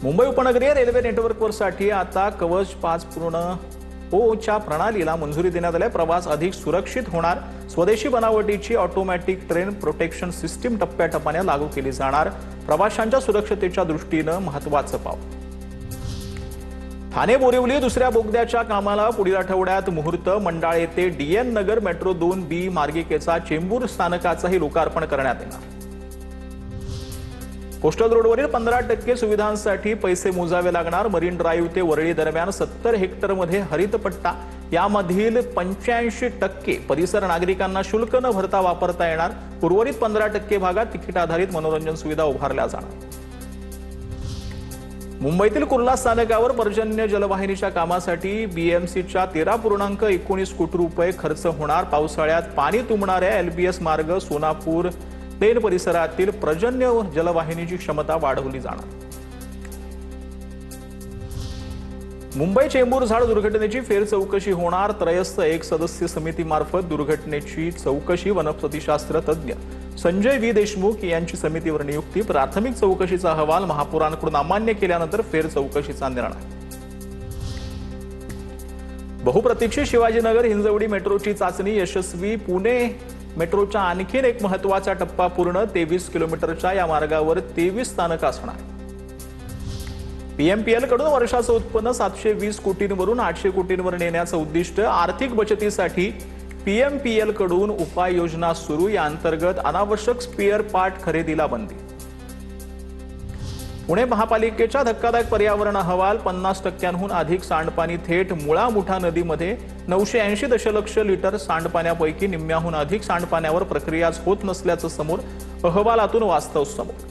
मुंबई उपनगरीय रेल्वे नेटवर्कवरसाठी आता कवच 5.0 च्या प्रणालीला मंजुरी देण्यात आली. प्रवास अधिक सुरक्षित होणार. स्वदेशी बनावटीची ऑटोमॅटिक ट्रेन प्रोटेक्शन सिस्टीम टप्प्याटप्प्याने लागू केली जाणार. प्रवाशांच्या सुरक्षतेच्या दृष्टीने महत्त्वाचं पाऊल. ठाणे बोरिवली दुसऱ्या बोगद्याच्या कामाला पुढील आठवड्यात मुहूर्त. मंडाळ येथे डीएन नगर मेट्रो 2B मार्गिकेचा चेंबूर स्थानकाचाही लोकार्पण करण्यात येणार. कोस्टल रोडवरील 15% सुविधांसाठी पैसे मोजावे लागणार. मरीन ड्राईव्ह ते वरळी दरम्यान 70 हेक्टरमध्ये हरित पट्टा. यामधील 85% परिसर नागरिकांना शुल्क न भरता वापरता येणार. उर्वरित 15% भागात तिकीट आधारित मनोरंजन सुविधा उभारल्या जाणार. मुंबईतील कुर्ला स्थानकावर पर्जन्य जलवाहिनीच्या कामासाठी बीएमसीच्या 13.19 कोटी रुपये खर्च होणार. पावसाळ्यात पाणी तुंबणाऱ्या एलबीएस मार्ग सोनापूर पेन परिसरातील पर्जन्य जलवाहिनीची क्षमता वाढवली जाणार. मुंबई चेंबूर झाड दुर्घटनेची फेर चौकशी होणार. त्रयस्थ एक सदस्य समितीमार्फत दुर्घटनेची चौकशी. वनस्पतीशास्त्र तज्ज्ञ संजय व्ही देशमुख यांची समितीवर नियुक्ती. प्राथमिक चौकशीचा अहवाल महापौरांकडून अमान्य केल्यानंतर फेर चौकशीचा निर्णय. बहुप्रतीक्षित शिवाजीनगर हिंजवडी मेट्रोची चाचणी यशस्वी. पुणे मेट्रोचा आणखीन एक महत्त्वाचा टप्पा पूर्ण. 23 किलोमीटरच्या या मार्गावर 23 स्थानकं असणार. पीएमपीएल कडून वर्षाचं उत्पन्न 720 कोटींवरून 800 कोटींवर नेण्याचं उद्दिष्ट. आर्थिक बचतीसाठी पीएमपीएल कडून उपाययोजना सुरू. या अंतर्गत अनावश्यक स्पेअर पार्ट खरेदीला बंदी. पुणे महापालिकेच्या धक्कादायक पर्यावरण अहवाल. 50%हून अधिक सांडपाणी थेट मुळा मुठा नदीमध्ये. 980 दशलक्ष लिटर सांडपाण्यापैकी निम्म्याहून अधिक सांडपाण्यावर प्रक्रियाच होत नसल्याचं समोर. अहवालातून वास्तव समोर.